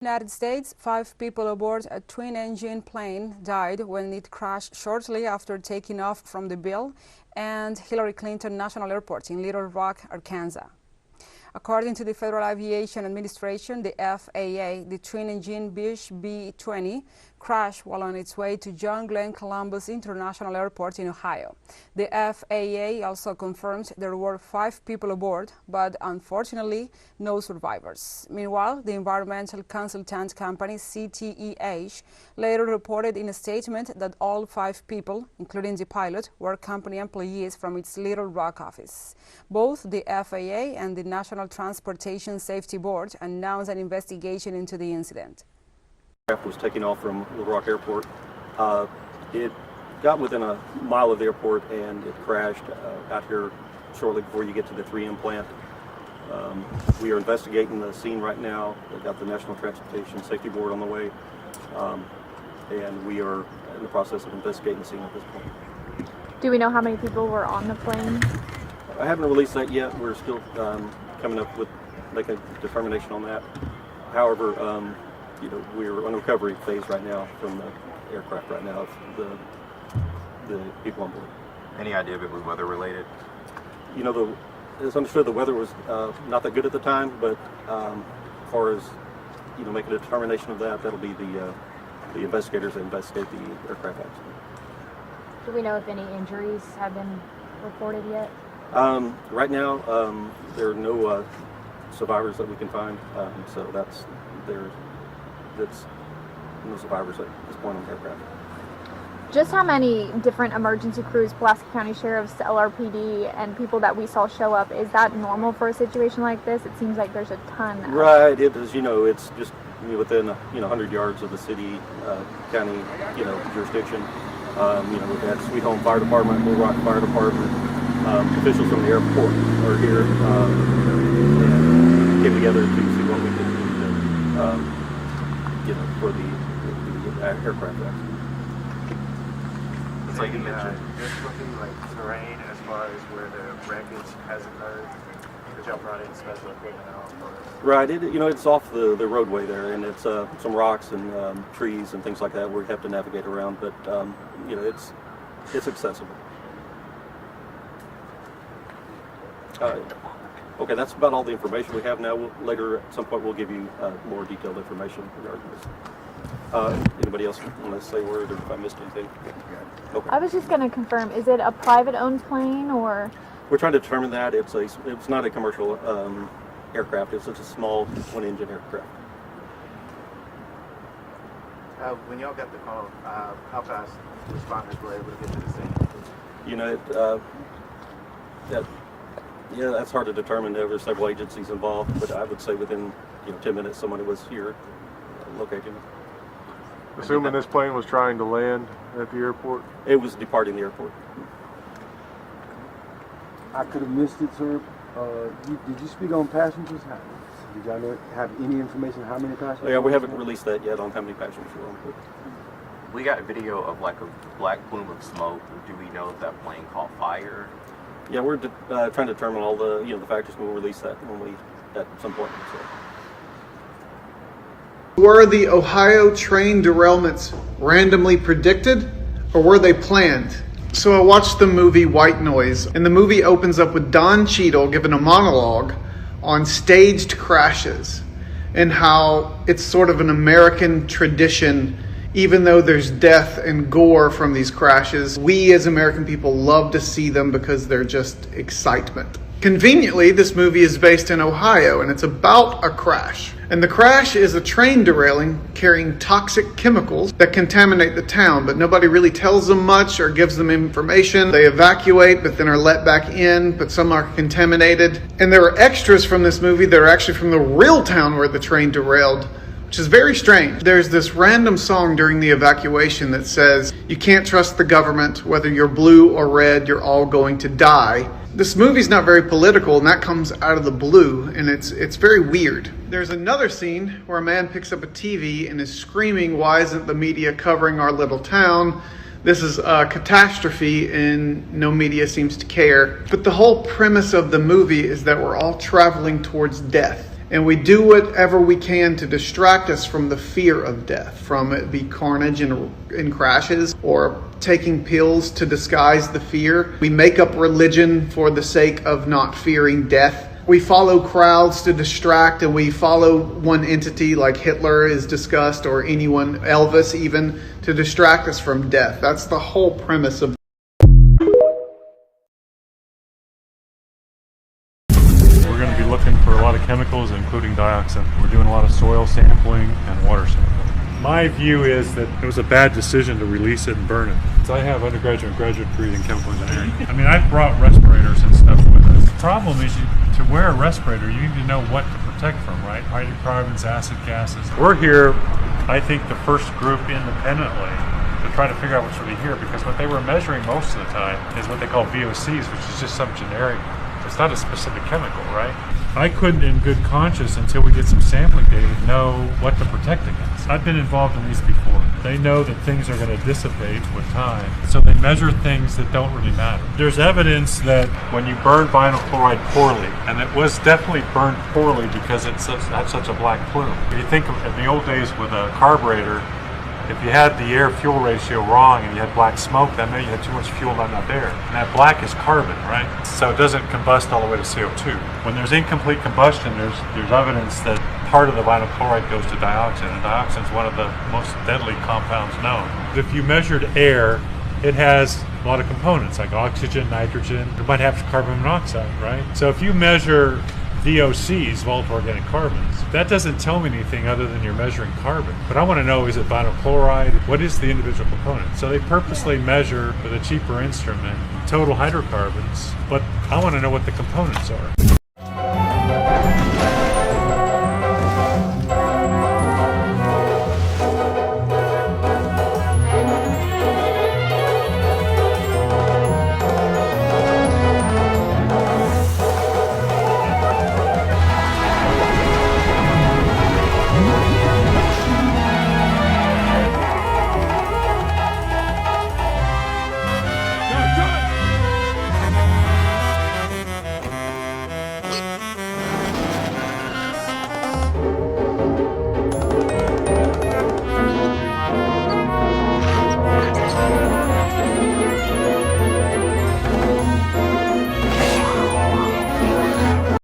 United States, 5 people aboard a twin-engine plane died when it crashed shortly after taking off from the Bill and Hillary Clinton National Airport in Little Rock, Arkansas. According to the Federal Aviation Administration, the FAA, the twin-engine Bish B-20 crashed while on its way to John Glenn Columbus International Airport in Ohio. The FAA also confirmed there were 5 people aboard, but unfortunately, no survivors. Meanwhile, the environmental consultant company CTEH later reported in a statement that all 5 people, including the pilot, were company employees from its Little Rock office. Both the FAA and the National Transportation Safety Board announced an investigation into the incident. The aircraft was taking off from Little Rock Airport. It got within a mile of the airport and it crashed out here shortly before you get to the 3M plant. We are investigating the scene right now. We've got the National Transportation Safety Board on the way, and we are in the process of investigating the scene at this point. Do we know how many people were on the plane? I haven't released that yet. We're still coming up with making a determination on that. However, we're on recovery phase right now from the aircraft right now, the people on board. Any idea if it was weather related? It's understood the weather was not that good at the time, but as far as making a determination of that, that'll be the investigators that investigate the aircraft accident. Do we know if any injuries have been reported yet? Right now, there are no survivors that we can find, so that's no survivors at this point on the aircraft. Just how many different emergency crews, Pulaski County Sheriff's, LRPD, and people that we saw show up, is that normal for a situation like this? It seems like there's a ton. Right, it is. It's just within 100 yards of the city, county, jurisdiction. We've had Sweet Home Fire Department, Little Rock Fire Department, officials from the airport are here and came together to see what we could do for the aircraft accident. So you mentioned just looking like terrain as far as where the wreckage has occurred, that y'all brought in special equipment out for. Right, it's off the roadway there, and it's some rocks and trees and things like that where you have to navigate around, but it's accessible. Okay, that's about all the information we have now. Later, at some point, we'll give you more detailed information regarding this. Anybody else want to say a word, or if I missed anything? Okay. I was just going to confirm, is it a private-owned plane, or? We're trying to determine that. It's not a commercial aircraft. It's just a small one-engine aircraft. When y'all got the call, how fast responders were able to get to the scene? That's hard to determine. There were several agencies involved, but I would say within 10 minutes somebody was here locating it. Assuming this plane was trying to land at the airport? It was departing the airport. I could have missed it, sir. Did you speak on passengers? Did y'all have any information how many passengers? Yeah, we haven't released that yet on how many passengers were on board. We got a video of like a black plume of smoke. Do we know if that plane caught fire? Yeah, we're trying to determine all the the factors. We'll release that at some point. Were the Ohio train derailments randomly predicted, or were they planned? So I watched the movie White Noise, and the movie opens up with Don Cheadle giving a monologue on staged crashes and how it's sort of an American tradition. Even though there's death and gore from these crashes, we as American people love to see them because they're just excitement. Conveniently, this movie is based in Ohio, and it's about a crash. And the crash is a train derailing carrying toxic chemicals that contaminate the town, but nobody really tells them much or gives them information. They evacuate, but then are let back in, but some are contaminated. And there are extras from this movie that are actually from the real town where the train derailed, which is very strange. There's this random song during the evacuation that says, "You can't trust the government, whether you're blue or red, you're all going to die." This movie's not very political, and that comes out of the blue, and it's very weird. There's another scene where a man picks up a TV and is screaming, "Why isn't the media covering our little town?" This is a catastrophe and no media seems to care. But the whole premise of the movie is that we're all traveling towards death. And we do whatever we can to distract us from the fear of death, from it be carnage in crashes or taking pills to disguise the fear. We make up religion for the sake of not fearing death. We follow crowds to distract, and we follow one entity like Hitler is discussed, or anyone, Elvis even, to distract us from death. That's the whole premise of We're going to be looking for a lot of chemicals, including dioxin. We're doing a lot of soil sampling and water sampling. My view is that it was a bad decision to release it and burn it. So I have undergraduate and graduate degrees in chemical engineering. I mean, I've brought respirators and stuff with us. The problem is to wear a respirator, you need to know what to protect from, right? Hydrocarbons, acid gases. We're here, I think, the first group independently to try to figure out what's really here, because what they were measuring most of the time is what they call VOCs, which is just some generic, it's not a specific chemical, right? I couldn't in good conscience, until we did some sampling data, know what to protect against. I've been involved in these before. They know that things are going to dissipate with time, so they measure things that don't really matter. There's evidence that when you burn vinyl chloride poorly, and it was definitely burned poorly because it had such a black plume. If you think of in the old days with a carburetor, if you had the air-fuel ratio wrong and you had black smoke, that meant you had too much fuel, not enough air. And that black is carbon, right? So it doesn't combust all the way to CO2. When there's incomplete combustion, there's evidence that part of the vinyl chloride goes to dioxin, and dioxin is one of the most deadly compounds known. If you measured air, it has a lot of components like oxygen, nitrogen. It might have carbon monoxide, right? So if you measure VOCs, volatile organic carbons, that doesn't tell me anything other than you're measuring carbon. But I want to know, is it vinyl chloride? What is the individual component? So they purposely measure with a cheaper instrument total hydrocarbons, but I want to know what the components are.